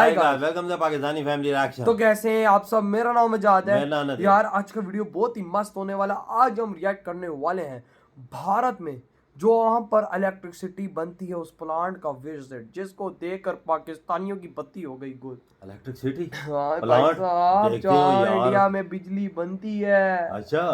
Welcome to Pakistani family reaction. तो कैसे हैं आप सब? मेरा नाम आजाद है। मेरा नाम यार आज का वीडियो बहुत ही मस्त होने वाला। आज हम रिएक्ट करने वाले हैं भारत में जो वहां पर इलेक्ट्रिसिटी बनती है उस प्लांट का विजिट, जिसको देखकर पाकिस्तानियों की बत्ती हो गई गुल। इलेक्ट्रिसिटी हाँ भाई साहब, जहाँ इंडिया में बिजली बनती है अच्छा,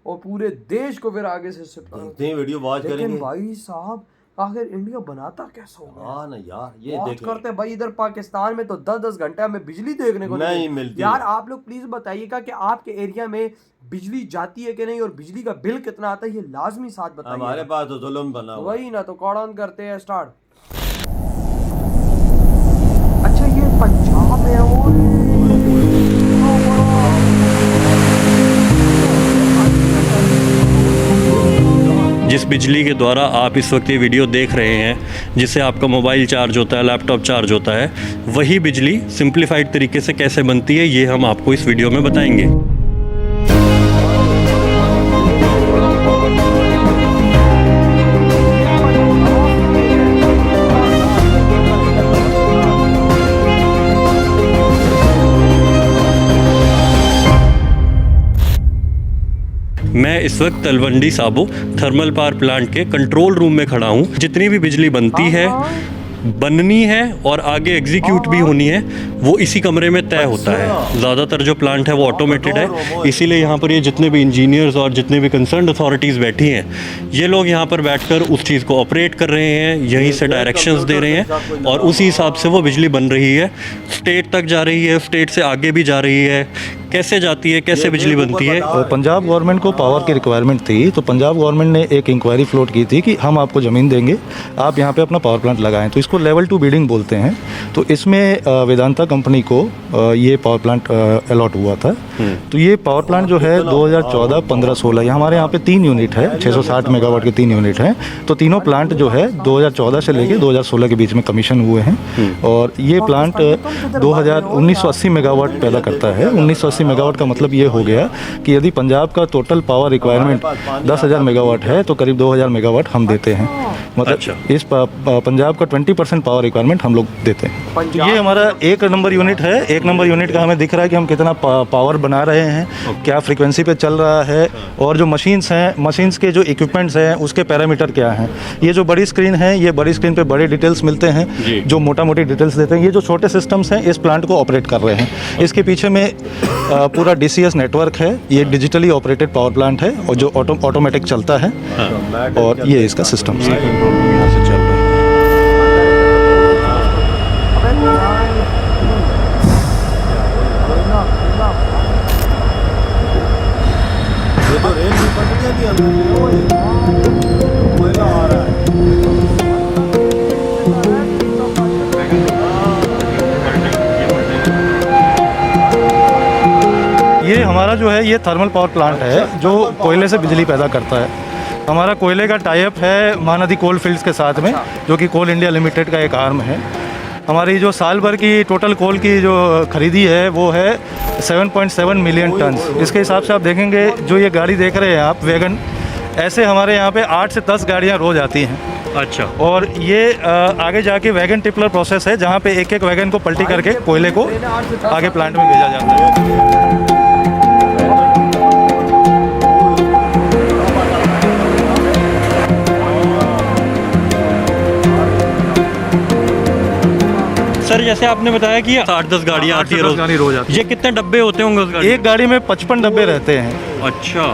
और पूरे देश को फिर आगे से देखते हैं, वीडियो वॉच करेंगे। लेकिन भाई साहब आखिर इंडिया बनाता कैसे हो गया? हाँ ना यार, ये वॉच करते भाई। इधर पाकिस्तान में तो 10-10 घंटे हमें बिजली देखने को नहीं मिलती। यार आप लोग प्लीज बताइएगा कि आपके एरिया में बिजली जाती है कि नहीं और बिजली का बिल कितना आता है, ये लाजमी साथ बताइए। हमारे पास तो जुल्म बना हुआ। वही ना, तो कौन करते हैं स्टार्ट। अच्छा ये पंजाब है और जिस बिजली के द्वारा आप इस वक्त ये वीडियो देख रहे हैं, जिससे आपका मोबाइल चार्ज होता है, लैपटॉप चार्ज होता है, वही बिजली सिंप्लीफाइड तरीके से कैसे बनती है ये हम आपको इस वीडियो में बताएंगे। मैं इस वक्त Talwandi Sabo thermal power plant के कंट्रोल रूम में खड़ा हूँ। जितनी भी बिजली बनती है, बननी है और आगे एग्जीक्यूट भी होनी है, वो इसी कमरे में तय होता है। ज़्यादातर जो प्लांट है वो ऑटोमेटेड है, इसीलिए यहाँ पर ये जितने भी इंजीनियर्स और जितने भी कंसर्न्ड अथॉरिटीज़ बैठी हैं, ये लोग यहाँ पर बैठकर उस चीज़ को ऑपरेट कर रहे हैं, यहीं से डायरेक्शंस दे रहे हैं और उसी हिसाब से वो बिजली बन रही है। स्टेट तक जा रही है, स्टेट से आगे भी जा रही है। कैसे जाती है, कैसे बिजली बनती है? और पंजाब गवर्नमेंट को पावर की रिक्वायरमेंट थी, तो पंजाब गवर्नमेंट ने एक इंक्वायरी फ्लोट की थी कि हम आपको ज़मीन देंगे, आप यहाँ पे अपना पावर प्लांट लगाएं। तो इसको लेवल 2 बिडिंग बोलते हैं। तो इसमें वेदांता कंपनी को ये पावर प्लांट अलॉट हुआ था। तो ये पावर प्लांट जो है 2014, 15, 16, ये हमारे यहाँ पे 3 यूनिट है, 660 मेगावाट के 3 यूनिट हैं। तो तीनों प्लांट जो है 2014 से लेके 2016 के बीच में कमीशन हुए हैं। और ये प्लांट 1980 मेगावाट पैदा करता है। 1980 मेगावाट का मतलब ये हो गया कि यदि पंजाब का टोटल पावर रिक्वायरमेंट 10,000 मेगावाट है तो करीब 2,000 मेगावाट हम देते हैं। मतलब इस पंजाब का 20% पावर रिक्वायरमेंट हम लोग देते हैं। ये हमारा 1 नंबर यूनिट है। 1 नंबर यूनिट का हमें दिख रहा है कि हम कितना पावर बना रहे हैं, क्या फ्रीक्वेंसी पे चल रहा है, और जो मशीन्स हैं, मशीन्स के जो इक्विपमेंट्स हैं उसके पैरामीटर क्या हैं। ये जो बड़ी स्क्रीन है, ये बड़ी स्क्रीन पे बड़े डिटेल्स मिलते हैं जो मोटा मोटी डिटेल्स देते हैं। ये जो छोटे सिस्टम्स हैं इस प्लांट को ऑपरेट कर रहे हैं। इसके पीछे में पूरा DCS नेटवर्क है। ये डिजिटली ऑपरेटेड पावर प्लांट है और जो ऑटोमेटिक चलता है। और ये इसका सिस्टम है। यहाँ से चल रहा है। ये तो रेल की पटरियां भी अंदर कोयला आ रहा है। ये हमारा जो है ये थर्मल पावर प्लांट है जो कोयले से बिजली पैदा करता है। हमारा कोयले का टाई अप है महानदी कोल फील्ड्स के साथ में, जो कि कोल इंडिया लिमिटेड का एक आर्म है। हमारी जो साल भर की टोटल कोल की जो खरीदी है वो है 7.7 मिलियन टन। इसके हिसाब से आप देखेंगे जो ये गाड़ी देख रहे हैं आप, वैगन, ऐसे हमारे यहाँ पे 8 से 10 गाड़ियाँ रोज आती हैं। अच्छा। और ये आगे जाके वैगन टिपलर प्रोसेस है, जहाँ पे एक एक वैगन को पलटी करके कोयले को आगे प्लांट में भेजा जाता है। सर जैसे आपने बताया कि 8-10 गाड़ियाँ आती है रोज, ये कितने डब्बे होते होंगे उस गाड़ी? एक गाड़ी में 55 डब्बे रहते हैं। अच्छा।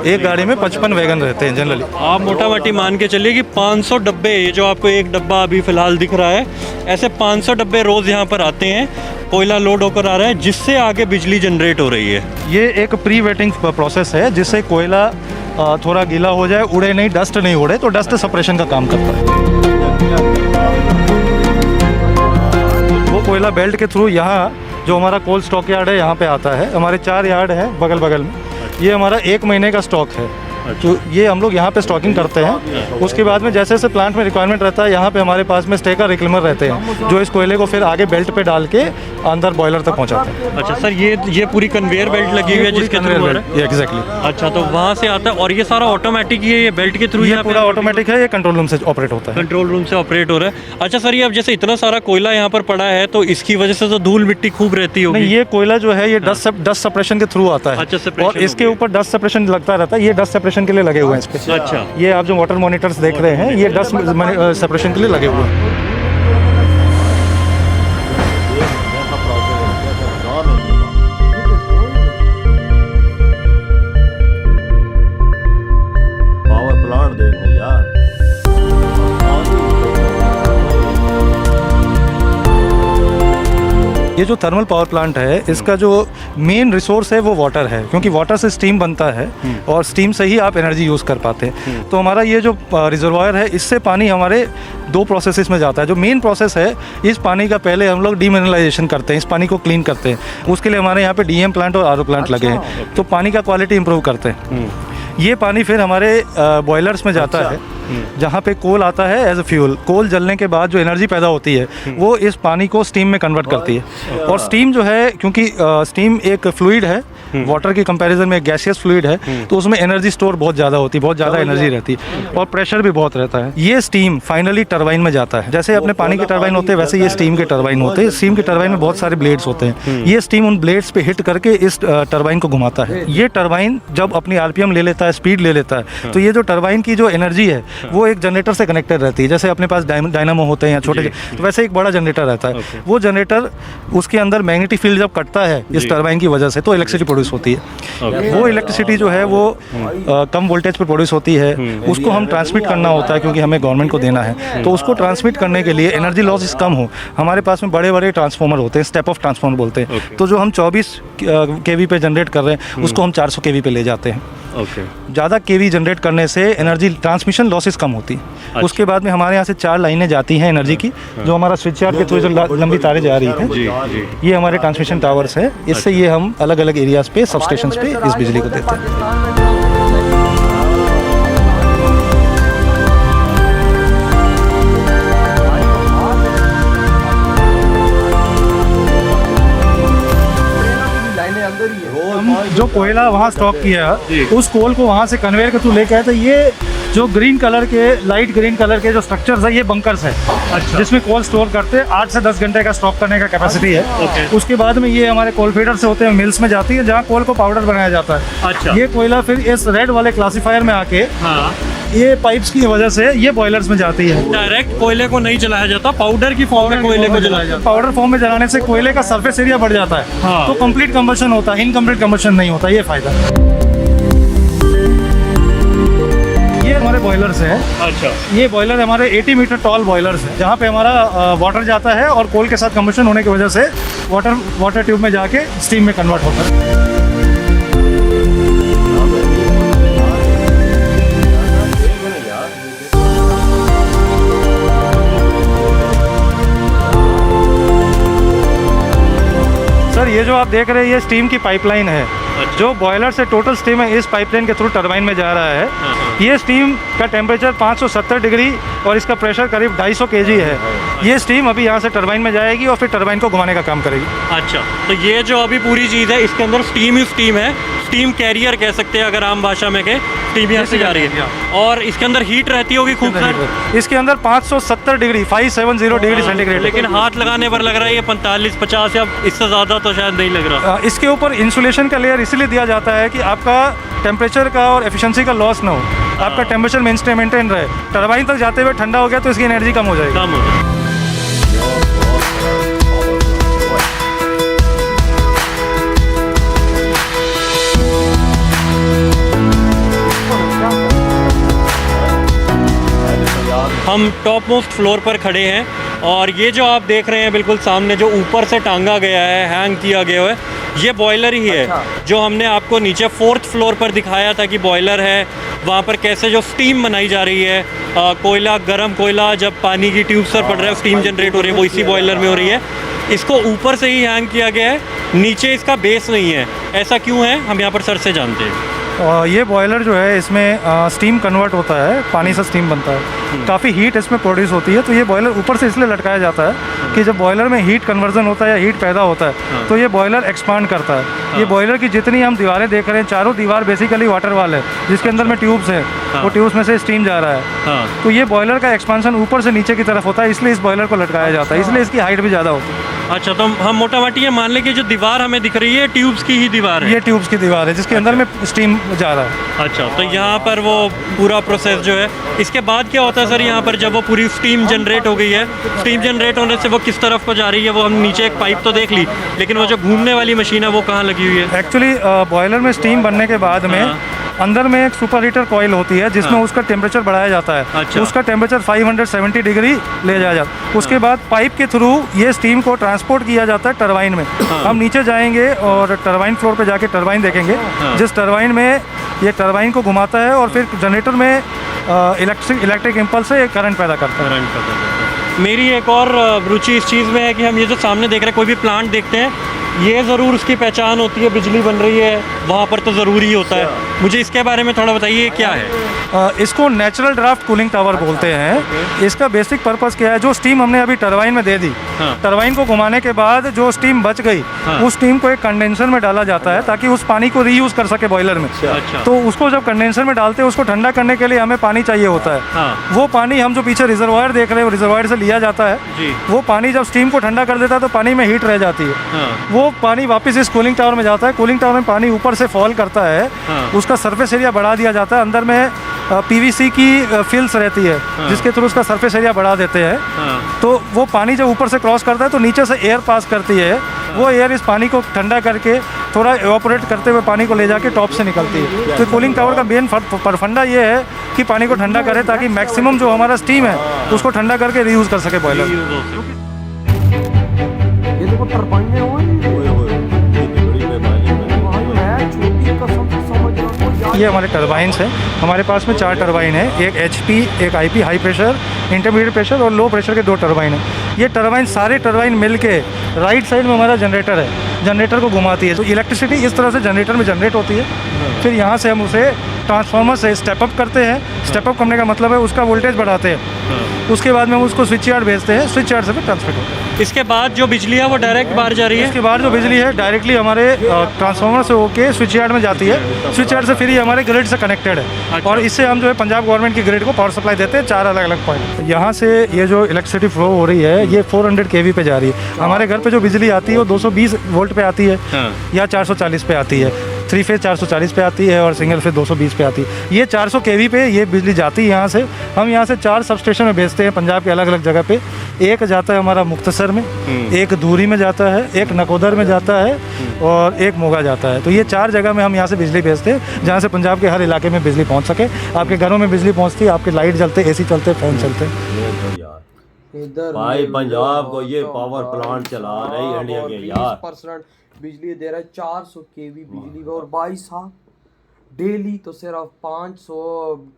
एक गाड़ी में 55 वैगन रहते हैं जनरली। आप मोटा मोटी मान के चलिए कि 500 डब्बे, ये जो आपको एक डब्बा अभी फ़िलहाल दिख रहा है, ऐसे 500 डब्बे रोज़ यहाँ पर आते हैं, कोयला लोड होकर आ रहा है, जिससे आगे बिजली जनरेट हो रही है। ये एक प्री वेटिंग प्रोसेस है, जिससे कोयला थोड़ा गीला हो जाए, उड़े नहीं, डस्ट नहीं उड़े, तो डस्ट सेपरेशन का काम करता है। वो कोयला बेल्ट के थ्रू यहाँ जो हमारा कोल स्टॉक यार्ड है यहाँ पे आता है। हमारे 4 यार्ड हैं बगल बगल में। ये हमारा 1 महीने का स्टॉक है। तो ये हम लोग यहाँ पे स्टॉकिंग करते हैं। उसके बाद में जैसे जैसे प्लांट में रिक्वायरमेंट रहता है, यहाँ पे हमारे पास में स्टेकर रिक्लेमर रहते हैं जो इस कोयले को फिर आगे बेल्ट पे डाल के अंदर बॉयलर तक पहुंचाते हैं। अच्छा सर, ये पूरी कन्वेयर बेल्ट लगी हुई है जिसके थ्रू हो रहा है? एग्जैक्टली। अच्छा, तो वहाँ से आता है और ये सारा ऑटोमेटिक ही है, ये बेल्ट के थ्रू? ये पूरा ऑटोमेटिक है, ये कंट्रोल रूम से ऑपरेट होता है। कंट्रोल रूम से ऑपरेट हो रहा है। अच्छा सर, ये अब जैसे इतना सारा कोयला यहाँ पर पड़ा है तो इसकी वजह से तो धूल मिट्टी खूब रहती होगी? नहीं, ये कोयला जो है ये डस्ट सेपरेशन के थ्रू आता है। अच्छा, separation और इसके हो गया। ऊपर डस्ट सेपरेशन लगता रहता है, ये डस्ट सेपरेशन के लिए लगे हुए हैं इस पे। अच्छा, ये आप जो वाटर मॉनिटर्स देख रहे हैं ये डस्ट सेपरेशन के लिए लगे हुए हैं। ऐसा प्रोसेस है, कैसा जान है पावर प्लांट देखो यार। ये जो थर्मल पावर प्लांट है इसका जो मेन रिसोर्स है वो वाटर है, क्योंकि वाटर से स्टीम बनता है और स्टीम से ही आप एनर्जी यूज़ कर पाते हैं। तो हमारा ये जो रिजर्वायर है इससे पानी हमारे 2 प्रोसेसेस में जाता है। जो मेन प्रोसेस है, इस पानी का पहले हम लोग डीमिनरलाइजेशन करते हैं, इस पानी को क्लीन करते हैं। उसके लिए हमारे यहाँ पे डीएम प्लांट और आरओ प्लांट लगे हैं, तो पानी का क्वालिटी इंप्रूव करते हैं। ये पानी फिर हमारे बॉयलर्स में जाता है, जहाँ पे कोल आता है एज अ फ्यूल। कोल जलने के बाद जो एनर्जी पैदा होती है वो इस पानी को स्टीम में कन्वर्ट करती है। और स्टीम जो है, क्योंकि स्टीम एक फ्लूइड है, वाटर के कंपैरिजन में एक गैसियस फ्लूइड है, तो उसमें एनर्जी स्टोर बहुत ज़्यादा होती है, बहुत ज़्यादा एनर्जी रहती है और प्रेशर भी बहुत रहता है। ये स्टीम फाइनली टरबाइन में जाता है। जैसे अपने पानी के टरबाइन होते हैं वैसे ये स्टीम के टरबाइन होते हैं। स्टीम के टरबाइन में बहुत सारे ब्लेड्स होते हैं। ये स्टीम उन ब्लेड्स पे हिट करके इस टरबाइन को घुमाता है। ये टरबाइन जब अपनी आरपीएम ले लेता है, स्पीड ले लेता है, तो ये जो टरबाइन की जो एनर्जी है वो एक जनरेटर से कनेक्टेड रहती है। जैसे अपने पास डायनामो होते हैं या छोटे, तो वैसे एक बड़ा जनरेटर रहता है। वो जनरेटर, उसके अंदर मैग्नेटिक फील्ड जब कटता है इस टरबाइन की वजह से, तो इलेक्ट्रिसिटी प्रोड्यूस होती है। वो इलेक्ट्रिसिटी जो है वो कम वोल्टेज पर प्रोड्यूस होती है। उसको हम ट्रांसमिट करना होता है क्योंकि हमें गवर्नमेंट को देना है। तो उसको ट्रांसमिट करने के लिए एनर्जी लॉसेस कम हो, हमारे पास में बड़े बड़े ट्रांसफार्मर होते हैं, स्टेप ऑफ ट्रांसफार्मर बोलते हैं। तो जो हम 24 केवी पे जनरेट कर रहे हैं उसको हम 400 केवी पे ले जाते हैं। ज़्यादा केवी जनरेट करने से एनर्जी ट्रांसमिशन लॉसेस कम होती है। उसके बाद में हमारे यहाँ से 4 लाइनें जाती हैं एनर्जी की, जो हमारा स्विच यार्ड के थ्रू जो लंबी तारें जा रही हैं, ये हमारे ट्रांसमिशन टावर्स है। इससे ये हम अलग अलग एरियाज पे, सबस्टेशंस पे इस बिजली को देते हैं। जो कोयला वहाँ स्टॉक किया है उस कोल को वहाँ से कन्वेयर के थ्रू लेके आए। तो ये जो ग्रीन कलर के, लाइट ग्रीन कलर के जो स्ट्रक्चर्स है, ये बंकर्स है। अच्छा। जिसमें कोल स्टोर करते हैं। 8 से 10 घंटे का स्टॉक करने का कैपेसिटी है। उसके बाद में ये हमारे कोल फीडर से होते हैं, मिल्स में जाती है जहाँ कोल को पाउडर बनाया जाता है। अच्छा। ये कोयला फिर इस रेड वाले क्लासीफायर में आके ये पाइप्स की वजह से ये बॉयलर्स में जाती है। डायरेक्ट कोयले को नहीं जलाया जाता, पाउडर की फॉर्म में कोयले को जलाया जाता है। पाउडर फॉर्म में जलाने से कोयले का सरफेस एरिया बढ़ जाता है। हाँ। तो कंप्लीट कंबशन होता है, इनकम्प्लीट कंबशन नहीं होता। ये फायदा ये हमारे बॉयलर्स हैं। अच्छा। ये बॉयलर हमारे 80 मीटर टॉल बॉयलर्स हैं, जहाँ पे हमारा वाटर जाता है और कोल के साथ कंबशन होने की वजह से वाटर ट्यूब में जाके स्टीम में कन्वर्ट होता है। सर, ये जो आप देख रहे हैं ये स्टीम की पाइपलाइन है। अच्छा। जो बॉयलर से टोटल स्टीम है इस पाइपलाइन के थ्रू टरबाइन में जा रहा है। ये स्टीम का टेम्परेचर 570 डिग्री और इसका प्रेशर करीब 250 kg है। ये स्टीम अभी यहाँ से टरबाइन में जाएगी और फिर टरबाइन को घुमाने का काम करेगी। अच्छा, तो ये जो अभी पूरी चीज़ है इसके अंदर स्टीम ही स्टीम है, स्टीम कैरियर कह सकते हैं अगर आम भाषा में कहें। स्टीम यहाँ से जा रही है और इसके अंदर हीट रहती होगी खूब सर? इसके अंदर 570 डिग्री 570 डिग्री सेंटीग्रेड। लेकिन हाथ लगाने पर लग रहा है ये 45-50 या इससे ज़्यादा तो शायद नहीं लग रहा। इसके ऊपर इंसुलेशन का लेयर इसलिए दिया जाता है कि आपका टेम्परेचर का और एफिशिएंसी का लॉस ना हो, आपका टेम्परेचर मेंटेन रहे। टरबाइन तक जाते हुए ठंडा हो गया तो इसकी एनर्जी कम हो जाएगी। हम टॉप मोस्ट फ्लोर पर खड़े हैं और ये जो आप देख रहे हैं बिल्कुल सामने जो ऊपर से टांगा गया है, हैंग किया गया है, ये बॉयलर ही है। अच्छा। जो हमने आपको नीचे 4th फ्लोर पर दिखाया था कि बॉयलर है, वहाँ पर कैसे जो स्टीम बनाई जा रही है, कोयला, गर्म कोयला जब पानी की ट्यूब पर पड़ रहा है, स्टीम जनरेट हो रही है, वो इसी बॉयलर में हो रही है। इसको ऊपर से ही हैंग किया गया है, नीचे इसका बेस नहीं है। ऐसा क्यों है हम यहाँ पर सर से जानते हैं। ये बॉयलर जो है इसमें स्टीम कन्वर्ट होता है, पानी से स्टीम बनता है, काफ़ी हीट इसमें प्रोड्यूस होती है। तो ये बॉयलर ऊपर से इसलिए लटकाया जाता है कि जब बॉयलर में हीट कन्वर्जन होता है या हीट पैदा होता है तो ये बॉयलर एक्सपांड करता है। ये बॉयलर की जितनी हम दीवारें देख रहे हैं, चारों दीवार बेसिकली वाटर वाल है, जिसके अंदर में ट्यूब्स हैं, वो ट्यूब्स में से स्टीम जा रहा है। तो ये बॉयलर का एक्सपांशन ऊपर से नीचे की तरफ होता है, इसलिए इस बॉयलर को लटकाया जाता है, इसलिए इसकी हाइट भी ज़्यादा होती है। अच्छा, तो हम मोटा माटी ये मान लें कि जो दीवार हमें दिख रही है ट्यूब्स की ही दीवार है। ये ट्यूब्स की दीवार है जिसके अंदर में स्टीम जा रहा है। अच्छा, तो यहाँ पर वो पूरा प्रोसेस जो है, इसके बाद क्या होता है सर यहाँ पर जब वो पूरी स्टीम जनरेट हो गई है, स्टीम जनरेट होने से वो किस तरफ को जा रही है? वो हम नीचे एक पाइप तो देख ली, लेकिन वो जो घूमने वाली मशीन है वो कहाँ लगी हुई है? एक्चुअली बॉयलर में स्टीम बनने के बाद में अंदर में एक सुपर हीटर कॉइल होती है जिसमें उसका टेम्परेचर बढ़ाया जाता है। अच्छा। उसका टेम्परेचर 570 डिग्री ले जाया जाता है। उसके बाद पाइप के थ्रू ये स्टीम को ट्रांसपोर्ट किया जाता है टरबाइन में। हम नीचे जाएंगे और टरबाइन फ्लोर पे जाके टरबाइन देखेंगे, जिस टरबाइन में ये टरबाइन को घुमाता है और फिर जनरेटर में इलेक्ट्रिक इम्पल्स से करंट पैदा करता है। मेरी एक और रुचि इस चीज़ में है कि हम ये जो सामने देख रहे हैं, कोई भी प्लांट देखते हैं, ये ज़रूर उसकी पहचान होती है, बिजली बन रही है वहाँ पर तो ज़रूरी ही होता है। मुझे इसके बारे में थोड़ा बताइए, क्या है? इसको नेचुरल ड्राफ्ट कूलिंग टावर बोलते हैं। इसका बेसिक पर्पस क्या है? जो स्टीम हमने अभी टरबाइन में दे दी, टरबाइन को घुमाने के बाद जो स्टीम बच गई, उस स्टीम को एक कंडेंसर में डाला जाता है ताकि उस पानी को रीयूज़ कर सके बॉयलर में। तो उसको जब कंडेंसर में डालते हैं, उसको ठंडा करने के लिए हमें पानी चाहिए होता है। वो पानी हम जो पीछे रिजर्वायर देख रहे हैं, रिजर्वायर से लिया जाता है। वो पानी जब स्टीम को ठंडा कर देता है तो पानी में हीट रह जाती है। वो पानी वापस इस कूलिंग टावर में जाता है। कूलिंग टावर में पानी ऊपर से फॉल करता है, उसका सरफेस एरिया बढ़ा दिया जाता है। अंदर में पीवीसी की फिल्स रहती है जिसके थ्रू उसका सरफेस एरिया बढ़ा देते हैं। तो वो पानी जब ऊपर से क्रॉस करता है तो नीचे से एयर पास करती है। वो एयर इस पानी को ठंडा करके थोड़ा एवापोरेट करते हुए पानी को ले जाके टॉप से निकलती है। तो कूलिंग टावर का मेन परफंडा ये है कि पानी को ठंडा करे ताकि मैक्सिमम जो हमारा स्टीम है उसको ठंडा करके रीयूज़ कर सके बॉयलर। ये देखो टरबाइनें ये हमारे टरबाइन्स हैं। हमारे पास में 4 टरबाइन है, एक HP, एक IP high pressure, intermediate pressure और लो प्रेशर के 2 टरबाइन हैं। ये टरबाइन सारे टरबाइन मिल के राइट साइड में हमारा जनरेटर है, जनरेटर को घुमाती है। तो इलेक्ट्रिसिटी इस तरह से जनरेटर में जनरेट होती है। फिर यहाँ से हम उसे ट्रांसफार्मर से स्टेप अप करते हैं। स्टेप अप करने का मतलब है उसका वोल्टेज बढ़ाते हैं। उसके बाद में हम उसको स्विच यार्ड भेजते हैं, स्विच यार्ड से फिर ट्रांसफर होता है। इसके बाद जो बिजली है वो डायरेक्ट बाहर जा रही है? इसके बाद जो बिजली है डायरेक्टली हमारे ट्रांसफार्मर से होके स्विच यार्ड में जाती है। स्विच यार्ड से फिर ये हमारे ग्रिड से कनेक्टेड है। और इससे हम जो है पंजाब गवर्नमेंट की ग्रिड को पावर सप्लाई देते हैं 4 अलग अलग पॉइंट। यहाँ से ये जो इलेक्ट्रिसिटी फ्लो हो रही है ये 400 kV पे जा रही है। हमारे घर पे जो बिजली आती है वो 220 वोल्ट पे आती है या 440 पे आती है। 3 फेज 440 पे आती है और सिंगल फेज 220 पे आती है। ये 400 kV पे ये बिजली जाती है यहाँ से। हम यहाँ से 4 सब स्टेशन में भेजते हैं पंजाब के अलग अलग जगह पे। एक जाता है हमारा मुक्तसर में, एक धूरी में जाता है, एक नकोदर में जाता है और एक मोगा जाता है। तो ये 4 जगह में हम यहाँ से बिजली भेजते हैं जहाँ से पंजाब के हर इलाके में बिजली पहुँच सके। आपके घरों में बिजली पहुँचती है, आपके लाइट जलते, AC चलते, फैन चलते। इधर भाई पंजाब को ये पावर प्लांट चला रही है इंडिया के यार। 20% बिजली दे रहा है, 400 kV बिजली। और भाई साहब डेली तो सिर्फ 500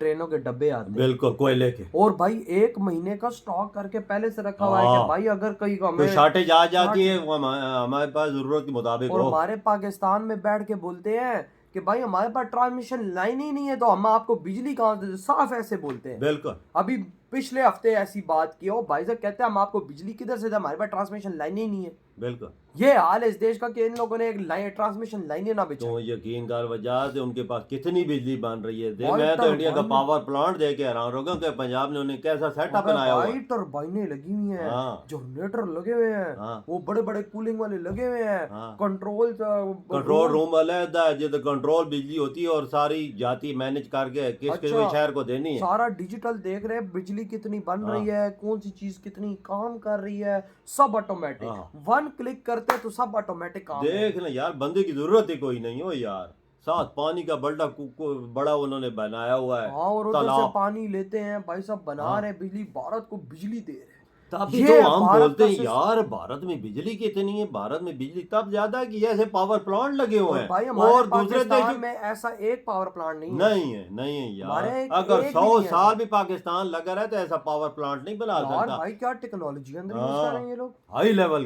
ट्रेनों के डब्बे आते हैं, बिल्कुल कोयले के। और भाई 1 महीने का स्टॉक करके पहले से रखा हुआ है कि भाई अगर कहीं का कोई शॉर्टेज आ जाती है वो हमारे पास जरूरत के मुताबिक और हो। हमारे पाकिस्तान में बैठ के बोलते हैं कि भाई हमारे पास ट्रांसमिशन लाइन ही नहीं है तो हम आपको बिजली कहाँ से, साफ ऐसे बोलते हैं। बिल्कुल। अभी पिछले हफ्ते ऐसी बात की, और भाई साहब कहते हैं हम आपको बिजली किधर से दे, हमारे पास ट्रांसमिशन लाइन ही नहीं है। बिल्कुल ये हाल है इस देश का कि इन लोगों ने एक लाइन ट्रांसमिशन लाइन ना बिछा। तो यकीन कर वजह से उनके पास कितनी बिजली बन रही है। मैं तो इंडिया का पावर प्लांट देख के हैरान हो गया कि पंजाब ने उन्हें कैसा सेटअप बनाया हुआ है। टरबाइनें लगी हुई हैं, जनरेटर लगे हुए हैं, वो बड़े बड़े कूलिंग वाले लगे हुए हैं, कंट्रोल रूम अलग है जिधर कंट्रोल बिजली होती है और सारी जाती मैनेज करके किस शहर को देनी है। सारा डिजिटल देख रहे हैं, बिजली कितनी बन रही है, कौन सी चीज कितनी काम कर रही है, सब ऑटोमेटिक। 1 क्लिक करते तो सब ऑटोमेटिक काम देख ना यार, बंदे की जरूरत ही कोई नहीं हो यार। साथ पानी का बड़ा उन्होंने बनाया हुआ है। और उधर से पानी लेते हैं भाई साहब, बना रहे बिजली, भारत को बिजली दे रहे हैं। तभी तो हम बोलते हैं यार भारत में बिजली कितनी है। भारत में बिजली तब ज्यादा है कि ऐसे पावर प्लांट लगे हुए हैं और दूसरे देशों में ऐसा एक पावर प्लांट नहीं है यार। अगर 100 साल भी पाकिस्तान लगा रहे तो ऐसा पावर प्लांट नहीं बना सकता। भाई क्या टेक्नोलॉजी अंदर यूज कर रहे हैं ये लोग, हाई लेवल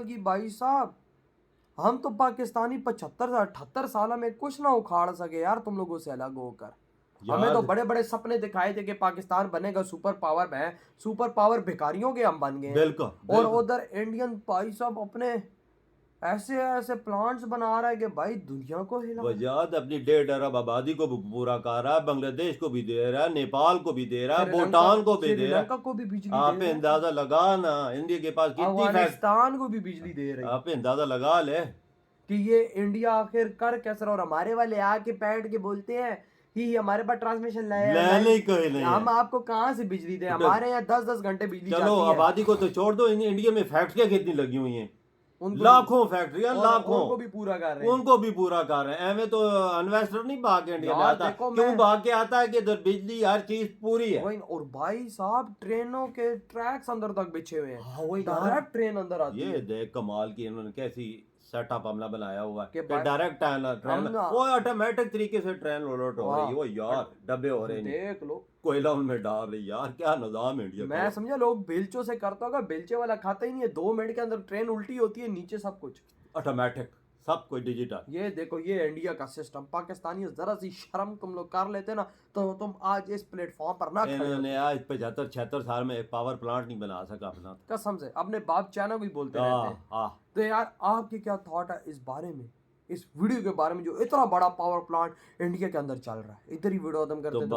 की भाई साहब। हम तो पाकिस्तानी 75-78 साल में कुछ ना उखाड़ सके यार तुम लोगों से अलग होकर। हमें तो बड़े बड़े सपने दिखाए थे कि पाकिस्तान बनेगा सुपर पावर में, सुपर पावर भिखारियों के हम बन गए। बिल्कुल। और उधर इंडियन भाई साहब अपने ऐसे ऐसे प्लांट्स बना रहा है कि भाई दुनिया को हिला। वजाद अपनी 1.5 अरब आबादी को भी पूरा कर रहा है, बांग्लादेश को भी दे रहा है, नेपाल को भी दे रहा है, भूटान को भी दे रहा है, श्रीलंका को भी बिजली आप दे रहा है, अंदाजा लगा ना इंडिया के पास कितनी फैक्ट्री, अफगानिस्तान को भी बिजली दे रही है। आप अंदाजा लगा ले कि ये इंडिया आखिर कर कैसे रहा। और हमारे वाले आके बैठ के बोलते हैं कि हमारे पास ट्रांसमिशन नहीं कोई नहीं हम आपको कहाँ से बिजली दें, हमारे यहाँ 10-10 घंटे बिजली चलो जाती है। आबादी को तो छोड़ दो, इंडिया में फैक्ट्रियां कितनी लगी हुई हैं, लाखों फैक्ट्रियां, लाखों, उनको भी पूरा कर रहे हैं, उनको भी पूरा कर रहे हैं। एवं तो इन्वेस्टर नहीं भाग के इंडिया में यार आता, देखो क्यों भाग के आता है कि इधर बिजली हर चीज पूरी है। और भाई साहब ट्रेनों के ट्रैक्स अंदर तक बिछे हुए हाँ, वही हैं, डायरेक्ट ट्रेन अंदर आती ये है। देख कमाल की इन्होंने कैसी सेटअप हमला बनाया हुआ है कि कि डायरेक्ट ट्रेन वो ऑटोमेटिक तरीके से ट्रेन लोड हो रही है, वो यार डब्बे हो रहे हैं, देख लो कोयला उनमें डाल रही, यार क्या निजाम है इंडिया मैं का। समझा लोग बेलचों से करता होगा, बेलचे वाला खाता ही नहीं है। 2 मिनट के अंदर ट्रेन उल्टी होती है, नीचे सब कुछ ऑटोमेटिक, सब कुछ डिजिटल। ये देखो ये इंडिया का सिस्टम। पाकिस्तानी जरा सी शर्म तुम लोग कर लेते ना तो तुम आज इस प्लेटफॉर्म पर ना खड़े होते। इन्होंने आज 75-76 साल में एक पावर प्लांट नहीं बना सका अपना। कसम से अपने बाप चाइना भी बोलते रहते हैं। तो यार आपके क्या थॉट है इस बारे में, इस वीडियो के बारे में, जो इतना बड़ा पावर प्लांट इंडिया के अंदर चल रहा है। इधर ही वीडियो खत्म करते हैं।